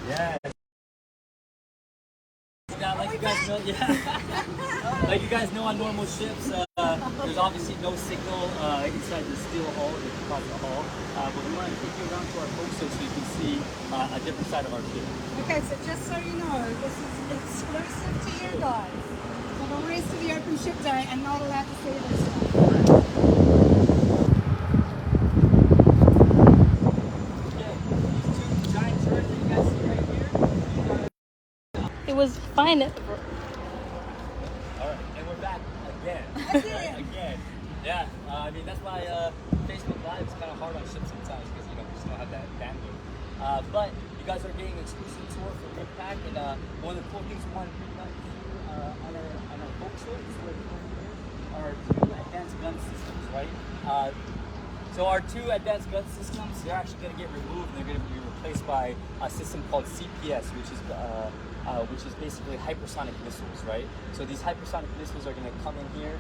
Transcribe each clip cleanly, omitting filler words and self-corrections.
Yeah. Like you guys know, like you guys know, on normal ships, there's obviously no signal inside the steel hull, the hull. But we want to take you around to our forecastle so you can see a different side of our ship. Okay, so just so you know, this is exclusive to you guys. So the rest of the open ship day are not allowed to see this stuff. It was fine. Alright, and we're back again. Again. Yeah, I mean, that's why Facebook Live is kind of hard on ships sometimes because, you know, we just don't have that bandwidth. But you guys are getting an exclusive tour for RIMPAC, and one of the cool things we want to bring out here on our forecastle is our two advanced gun systems, right? So our two advanced gun systems, they're actually going to get removed and they're going to be replaced by a system called CPS, which is basically hypersonic missiles, right? So these hypersonic missiles are going to come in here.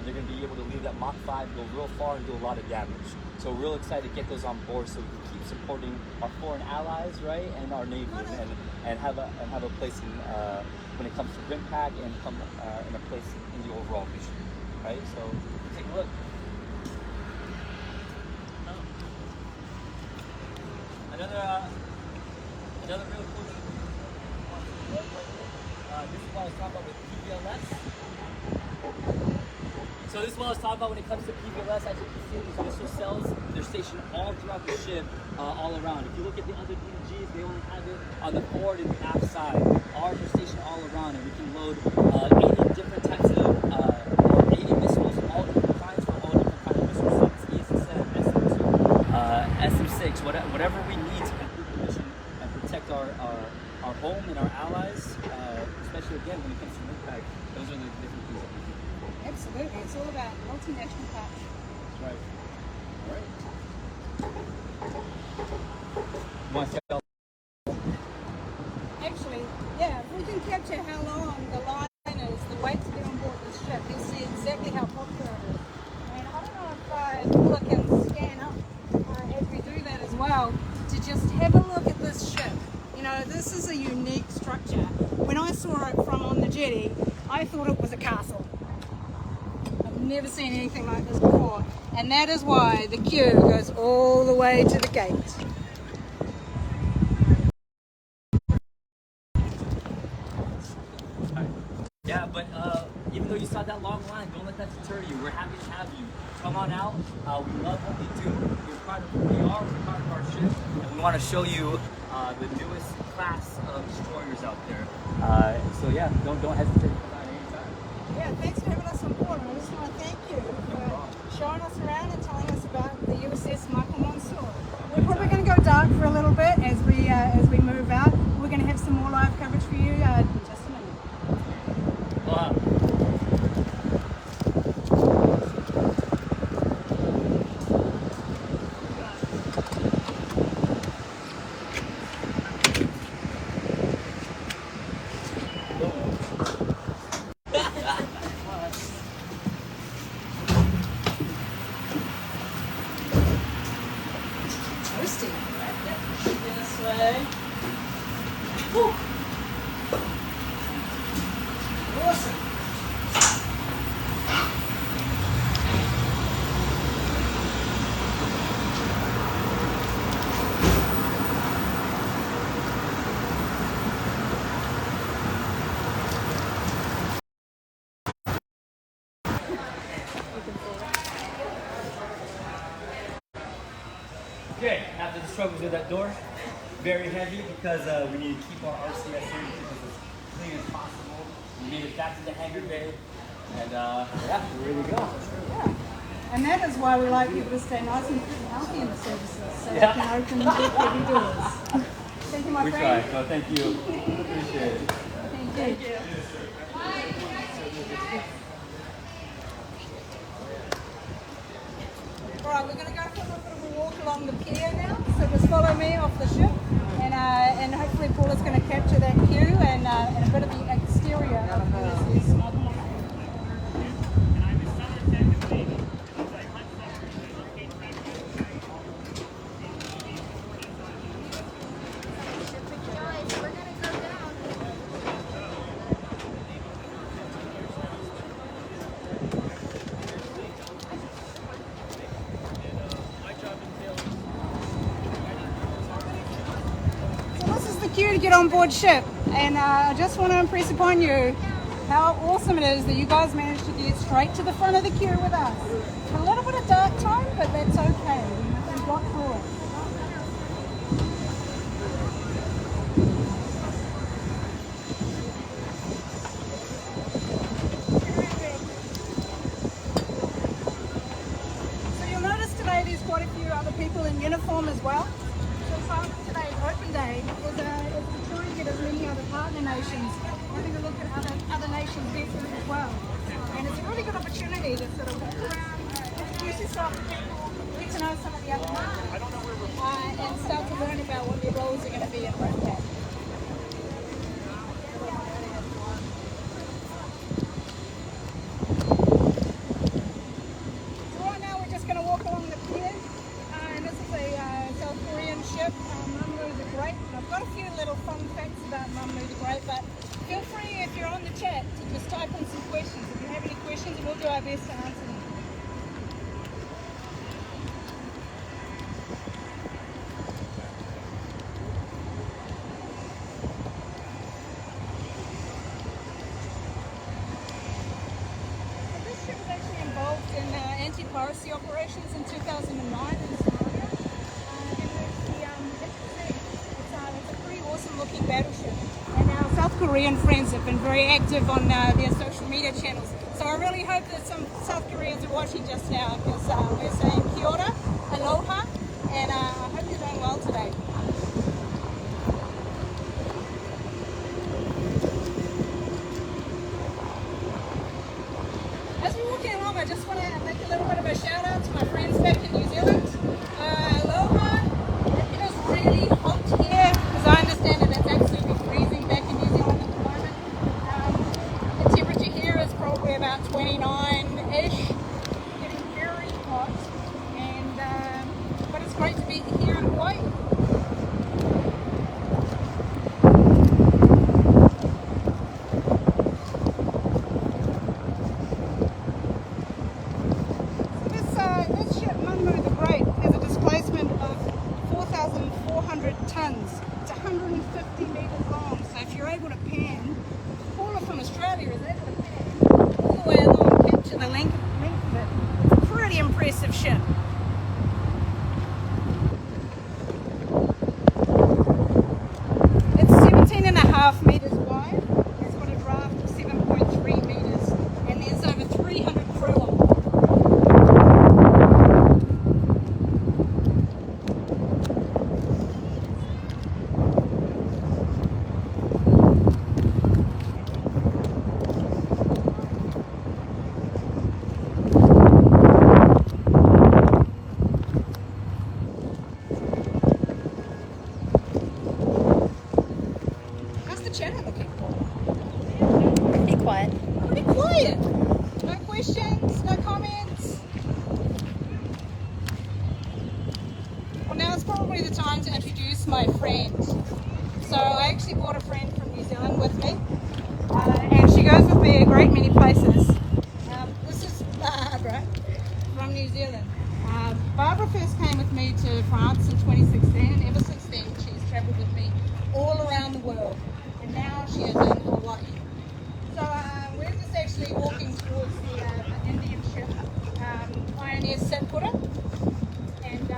They're going to be able to leave that Mach 5, go real far, and do a lot of damage. So we're real excited to get those on board so we can keep supporting our foreign allies, right, and our Navy, and have a place in when it comes to RIMPAC and come in a place in the overall mission, right? So take a look. Another real cool thing. This is what I was talking about with PBLS. So this is what I was talking about when it comes to PBLS. As you can see, these missile cells, they're stationed all throughout the ship, all around. If you look at the other DDGs, they only have it on the forward and the aft side. Ours are stationed all around, and we can load 80 different types of, or 80 missiles, all different kinds for all different kinds of missile sets. ESSM, SM2, SM6, whatever we need to complete the mission and protect our home and our allies, especially again when it comes to RIMPAC. Those are the different things that we do. Absolutely, it's all about multinational partnership. That's right. All right. You want to tell? Actually, yeah, if we can capture how long the line is, the weight to be on board this ship, you'll see exactly how popular it is. And I don't know if Paula can scan up as we do that as well, to just have a look at this ship. You know, this is a unique structure. When I saw it from on the jetty, I thought it was a castle. I've never seen anything like this before. And that is why the queue goes all the way to the gate. Yeah, but even though you saw that long line, don't let that deter you. We're happy to have you. Come on out. We love what we do. We're proud of who we are. We're proud of our ship. And we want to show you the newest class of destroyers out there. So yeah, don't hesitate to come out anytime. Yeah, thanks for having us on board. I just want to thank you for showing us around and telling us about the USS Michael Monsoor. We're probably going to go dark for a little bit as we move out. We're going to have some more live coverage for you in just a minute. Wow. This way. Woo. Awesome. Okay, after the struggles with that door, very heavy because we need to keep our RCS here to keep it as clean as possible. We made it back to the hangar bay, and yeah, we're ready to go. Yeah. And that is why we like people to stay nice and fit and healthy in the services, so Yeah. we can open the big heavy doors. Thank you, my friend. We try. No, thank you. Appreciate it. Thank you. Alright, we're going to go for a little bit of a walk along the pier now, so just follow me off the ship, and hopefully Paula's going to capture that queue and a bit of the exterior of the USS Michael Monsoor. queue to get on board ship, and I just want to impress upon you how awesome it is that you guys managed to get straight to the front of the queue with us. A little bit of dark time, but that's okay. We got through it. So you'll notice today there's quite a few other people in uniform as well. So part of today's open day is to try and get as many other partner nations having a look at other nations' vessels as well. And it's a really good opportunity to sort of walk around, introduce yourself to people, get to know some of the other nations, and start to learn about what their roles are going to be in RIMPAC. So right now we're just going to walk along the pier, and this is a South Korean ship, Monsoor the Great. And I've got a few little fun facts about Monsoor the Great, but feel free, if you're on the chat, to just type in some questions. If you have any questions, we'll do our best to answer them. So this ship was actually involved in anti-piracy operations in 2009 in Somalia. It's a pretty awesome looking battleship. And our South Korean friends have been very active on their social media channels. So I really hope that some South Koreans are watching just now, because we're saying kia ora, aloha, and I hope you're doing well today. As we're walking along, I just want to make a little bit of a shout out to my friends back in New Zealand. Aloha. It is really hot here, because I understand that it's absolutely freezing back in New Zealand at the moment. The temperature here is probably about 29-ish, getting very hot, and but it's great to be here in Hawaii. This ship, Monsoor the Great, has a displacement of 4,400 tons. It's 150 metres long. So if you're able to pan, Paula from Australia is able to pan all the way along and capture the length of it. It's a pretty impressive ship. It's 17.5 metres wide. It's got a draft of 7.3 metres, and there's over 300 crew on board. How's the chat looking? Be quiet. Pretty quiet. No questions, no comments. Well, now it's probably the time to introduce my friend. So I actually brought a friend from New Zealand with me, and she goes with me a great many places. This is Barbara from New Zealand. Barbara first came with me to France in 2016, and ever since then she's travelled with me all around the world, and now she is in Hawaii. So we're just actually walking towards the Indian ship, Pioneer Satpura, and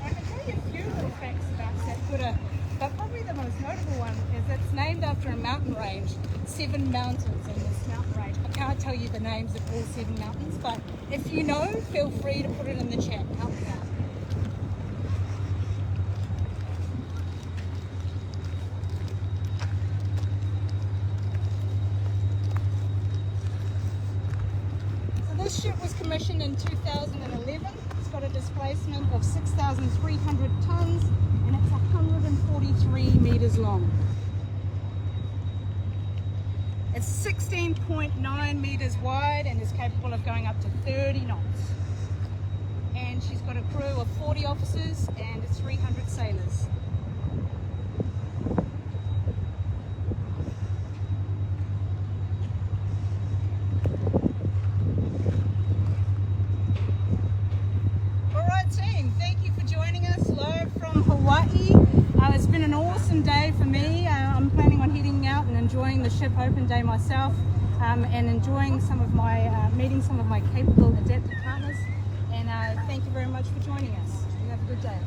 I can tell you a few little facts about Satpura, but probably the most notable one is it's named after a mountain range, 7 mountains in this mountain range. I can't tell you the names of all 7 mountains, but if you know, feel free to put it in the chat. Help me out. This ship was commissioned in 2011. It's got a displacement of 6,300 tons, and it's 143 metres long. It's 16.9 metres wide and is capable of going up to 30 knots. And she's got a crew of 40 officers and 300 sailors. Alright team, thank you for joining us live from Hawaii. It's been an awesome open day for me. I'm planning on heading out and enjoying the ship open day myself, and enjoying some of my meeting some of my capable adapted partners. And thank you very much for joining us. You have a good day.